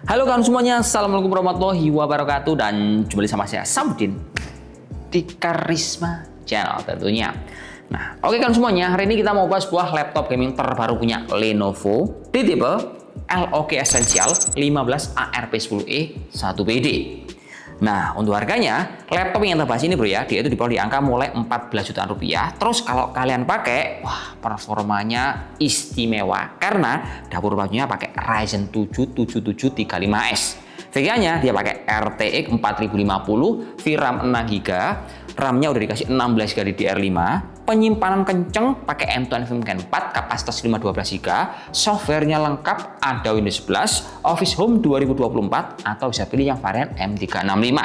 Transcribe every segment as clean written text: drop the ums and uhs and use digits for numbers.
Halo kawan semuanya, Assalamualaikum warahmatullahi wabarakatuh. Dan jumpa lagi sama saya Samudin di Karisma Channel tentunya. Nah, oke kawan semuanya, hari ini kita mau bahas sebuah laptop gaming terbaru punya Lenovo di tipe LOK Essential 15ARP10E 1PD. Nah, untuk harganya, laptop yang kita bahas ini bro ya, dia itu dijual di angka mulai 14 jutaan rupiah. Terus kalau kalian pakai, wah performanya istimewa karena dapur bajunya pakai Ryzen 7 7735S. VGA-nya dia pakai RTX 4050, VRAM 6GB, RAM-nya udah dikasih 16GB DDR5, penyimpanan kenceng pakai M.2 NVMe 4, kapasitas 512GB, softwarenya lengkap, ada Windows 11, Office Home 2024, atau bisa pilih yang varian M365.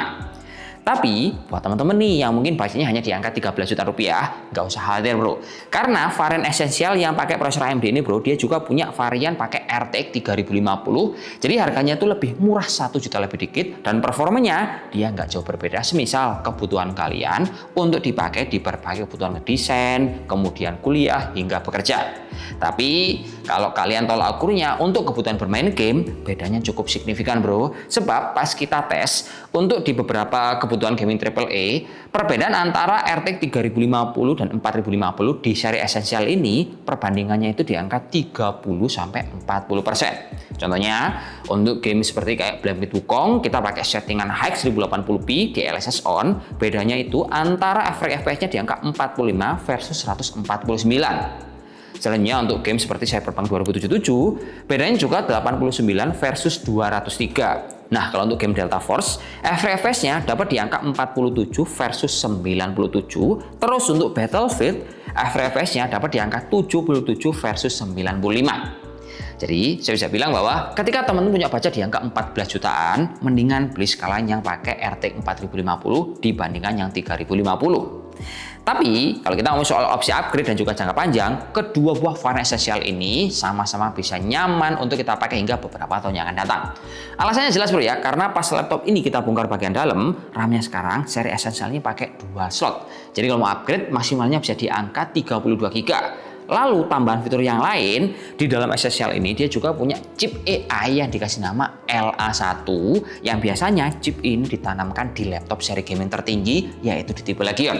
Tapi buat teman-teman nih yang mungkin budgetnya hanya di angka 13 juta rupiah, nggak usah khawatir bro. Karena varian esensial yang pakai prosesor AMD ini bro, dia juga punya varian pakai RTX 3050. Jadi harganya itu lebih murah 1 juta lebih dikit dan performanya dia nggak jauh berbeda. Semisal kebutuhan kalian untuk dipakai di berbagai kebutuhan desain, kemudian kuliah hingga bekerja. Tapi kalau kalian tolak ukurnya untuk kebutuhan bermain game, bedanya cukup signifikan bro. Sebab pas kita tes untuk di beberapa kebutuhan gaming AAA, perbedaan antara RTX 3050 dan 4050 di seri esensial ini perbandingannya itu di angka 30-40%. Contohnya untuk game seperti kayak Blanket Wukong, kita pakai settingan high 1080p di DLSS on, bedanya itu antara FPS-nya di angka 45 versus 149. Selanjutnya untuk game seperti Cyberpunk 2077, bedanya juga 89 versus 203. Nah, kalau untuk game Delta Force, FPS-nya dapat di angka 47 versus 97. Terus untuk Battlefield, FPS-nya dapat di angka 77 versus 95. Jadi, saya bisa bilang bahwa ketika teman-teman punya budget di angka 14 jutaan, mendingan beli sekalian yang pakai RTX 4050 dibandingkan yang 3050. Tapi, kalau kita ngomong soal opsi upgrade dan juga jangka panjang, kedua buah varian esensial ini sama-sama bisa nyaman untuk kita pakai hingga beberapa tahun yang akan datang. Alasannya jelas bro ya, karena pas laptop ini kita bongkar bagian dalam, RAM-nya sekarang seri esensialnya pakai dual slot. Jadi kalau mau upgrade, maksimalnya bisa di angka 32GB. Lalu tambahan fitur yang lain, di dalam esensial ini dia juga punya chip AI yang dikasih nama LA1 yang biasanya chip ini ditanamkan di laptop seri gaming tertinggi yaitu di tipe Legion.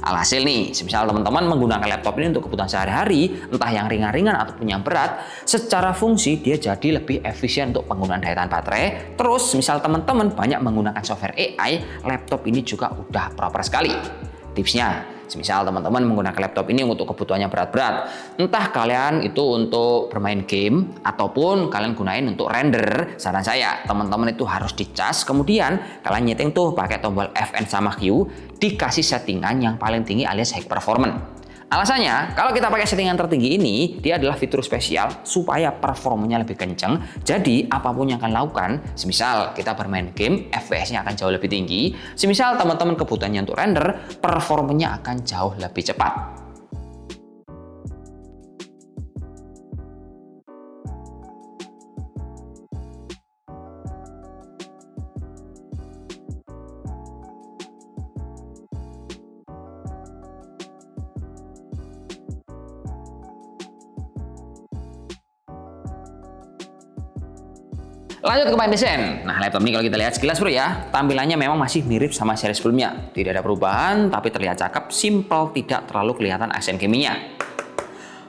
Alhasil nih, semisal teman-teman menggunakan laptop ini untuk kebutuhan sehari-hari, entah yang ringan-ringan ataupun yang berat, secara fungsi dia jadi lebih efisien untuk penggunaan daya tahan baterai. Terus, misal teman-teman banyak menggunakan software AI, laptop ini juga udah proper sekali. Tipsnya, semisal teman-teman menggunakan laptop ini untuk kebutuhannya berat-berat, entah kalian itu untuk bermain game ataupun kalian gunain untuk render, saran saya teman-teman itu harus dicas, kemudian kalian nyeting tuh pakai tombol Fn sama Q, dikasih settingan yang paling tinggi alias high performance. Alasannya, kalau kita pakai settingan tertinggi ini, dia adalah fitur spesial supaya performanya lebih kenceng. Jadi, apapun yang akan lakukan, semisal kita bermain game, FPS-nya akan jauh lebih tinggi. Semisal teman-teman kebutuhannya untuk render, performanya akan jauh lebih cepat. Lanjut ke bagian desain. Nah, laptop ini kalau kita lihat sekilas bro ya, tampilannya memang masih mirip sama seri sebelumnya. Tidak ada perubahan, tapi terlihat cakep, simple, tidak terlalu kelihatan aksen gamingnya.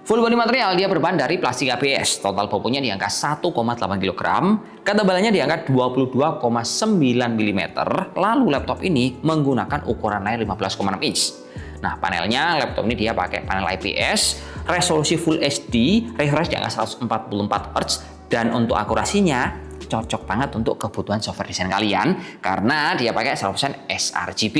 Full body material dia berbahan dari plastik ABS. Total bobotnya di angka 1,8 kg, ketebalannya di angka 22,9 mm. Lalu laptop ini menggunakan ukuran layar 15,6 inch. Nah, panelnya laptop ini dia pakai panel IPS, resolusi Full HD, refresh di angka 144 Hz, dan untuk akurasinya cocok banget untuk kebutuhan software desain kalian karena dia pakai 100% sRGB.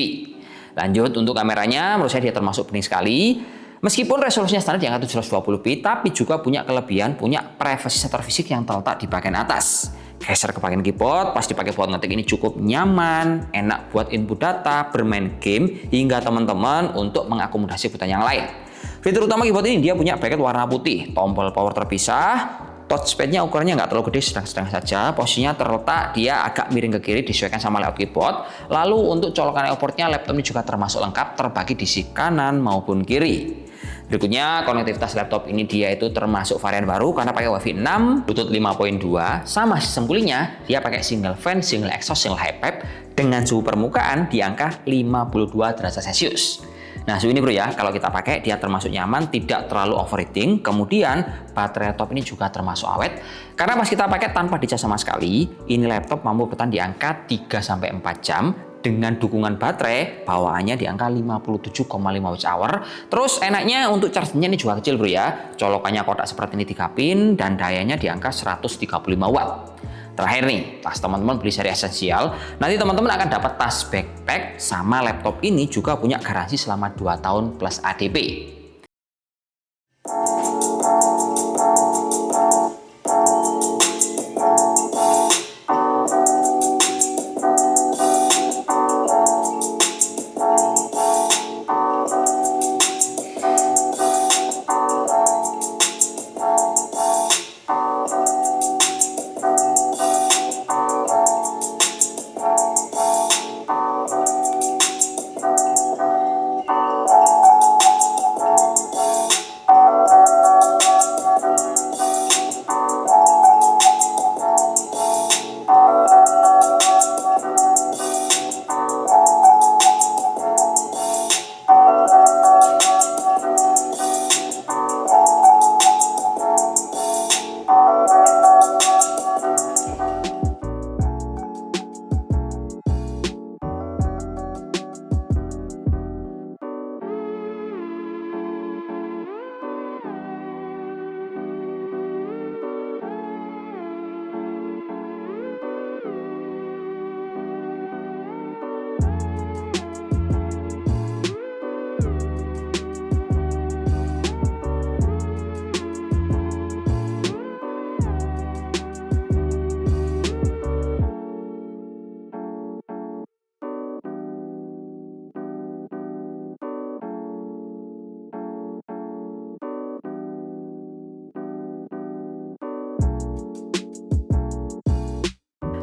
Lanjut untuk kameranya, menurut saya dia termasuk bening sekali. Meskipun resolusinya standar di angka 720p, tapi juga punya kelebihan, punya privacy shutter fisik yang terletak di bagian atas. Geser ke bagian keyboard, pas dipakai buat ngetik ini cukup nyaman, enak buat input data, bermain game, hingga teman-teman untuk mengakomodasi kebutuhan yang lain. Fitur utama keyboard ini dia punya bracket warna putih, tombol power terpisah. Touchpad-nya ukurannya nggak terlalu gede, sedang-sedang saja. Posisinya terletak, dia agak miring ke kiri, disesuaikan sama layout keyboard. Lalu untuk colokan output-nya, laptop ini juga termasuk lengkap, terbagi di sisi kanan maupun kiri. Berikutnya, konektivitas laptop ini dia itu termasuk varian baru karena pakai Wi-Fi 6, Bluetooth 5.2, sama sistem coolingnya dia pakai single fan, single exhaust, single high pipe dengan suhu permukaan di angka 52 derajat Celcius. Nah, suhu ini bro ya, kalau kita pakai dia termasuk nyaman, tidak terlalu overheating. Kemudian baterai laptop ini juga termasuk awet karena pas kita pakai tanpa dicas sama sekali, ini laptop mampu bertahan di angka 3-4 jam. Dengan dukungan baterai bawaannya di angka 57,5 Wh. Terus enaknya untuk chargernya ini juga kecil bro ya. Colokannya kotak seperti ini 3 pin dan dayanya di angka 135 watt. Terakhir nih, pas teman-teman beli seri esensial, nanti teman-teman akan dapat tas backpack sama laptop ini juga punya garansi selama 2 tahun plus ADP.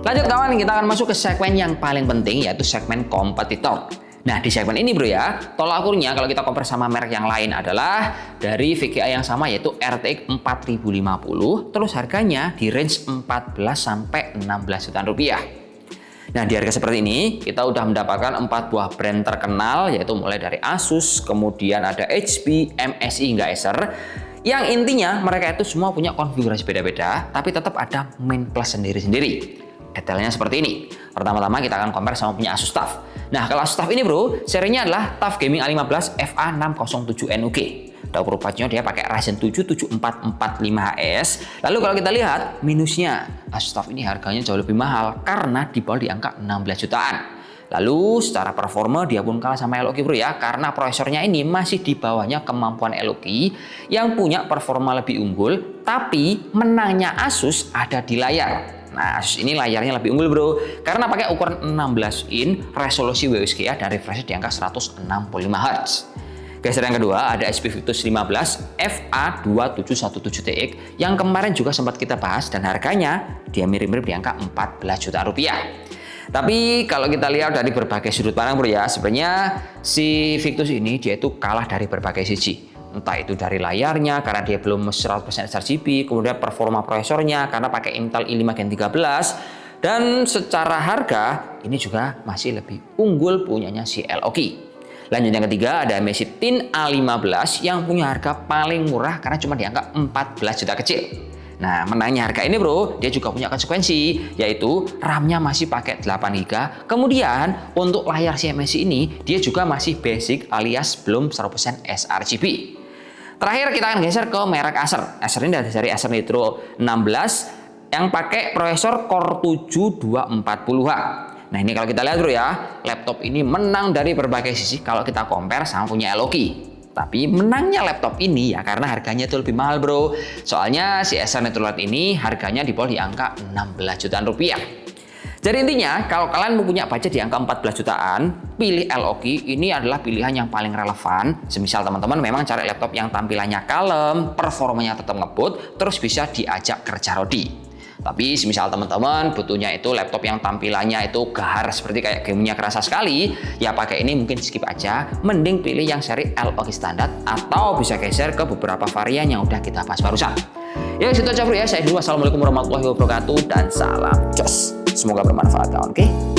Lanjut kawan, kita akan masuk ke segmen yang paling penting yaitu segmen kompetitor. Nah, di segmen ini bro ya, tolak ukurnya kalau kita compare sama merek yang lain adalah dari VGA yang sama yaitu RTX 4050, terus harganya di range 14 sampai 16 jutaan rupiah. Nah, di harga seperti ini kita udah mendapatkan 4 buah brand terkenal yaitu mulai dari Asus, kemudian ada HP, MSI hingga Acer. Yang intinya mereka itu semua punya konfigurasi beda-beda, tapi tetap ada main plus sendiri-sendiri. Detailnya seperti ini. Pertama-tama kita akan compare sama punya Asus TUF. Nah, kalau Asus TUF ini bro, serinya adalah TUF Gaming A15 FA607NUG. Dapur pacunya dia pakai Ryzen 7 7445HS. Lalu kalau kita lihat minusnya, Asus TUF ini harganya jauh lebih mahal karena di bawah di angka 16 jutaan. Lalu secara performa dia pun kalah sama LOG bro ya, karena prosesornya ini masih di bawahnya kemampuan LOG yang punya performa lebih unggul, tapi menangnya Asus ada di layar. Nah, Asus ini layarnya lebih unggul bro, karena pakai ukuran 16 in, resolusi WSGA dan refresh di angka 165 Hz. Geser yang kedua ada HP Victus 15 FA2717TX yang kemarin juga sempat kita bahas dan harganya dia mirip-mirip di angka 14 juta rupiah. Tapi kalau kita lihat dari berbagai sudut pandang bro ya, sebenarnya si Victus ini dia itu kalah dari berbagai sisi. Entah itu dari layarnya karena dia belum 100% sRGB, kemudian performa prosesornya karena pakai Intel i5 Gen 13, dan secara harga ini juga masih lebih unggul punyanya si LOG. Lanjut yang ketiga ada Amazfit Tin A15 yang punya harga paling murah karena cuma di angka 14 juta kecil. Nah, menangnya harga ini bro, dia juga punya konsekuensi, yaitu RAM-nya masih pakai 8GB. Kemudian untuk layar si MSI ini dia juga masih basic alias belum 100% sRGB. Terakhir kita akan geser ke merek Acer. Acer ini dari Acer Nitro 16 yang pakai prosesor Core 7 240H. Nah, ini kalau kita lihat bro ya, laptop ini menang dari berbagai sisi kalau kita compare sama punya LOG. Tapi menangnya laptop ini ya karena harganya itu lebih mahal bro. Soalnya si Acer Nitro Lite ini harganya di bawah di angka 16 jutaan rupiah. Jadi intinya kalau kalian mempunyai budget di angka 14 jutaan, pilih LOG ini adalah pilihan yang paling relevan. Semisal teman-teman memang cari laptop yang tampilannya kalem, performanya tetap ngebut, terus bisa diajak kerja rodi. Tapi misal teman-teman butuhnya itu laptop yang tampilannya itu gahar seperti kayak gamenya kerasa sekali, ya pakai ini mungkin skip aja. Mending pilih yang seri LOG standar atau bisa geser ke beberapa varian yang udah kita bahas barusan. Ya itu aja bro ya, saya dulu. Wassalamualaikum warahmatullahi wabarakatuh dan salam jos. Semoga bermanfaat kawan, oke?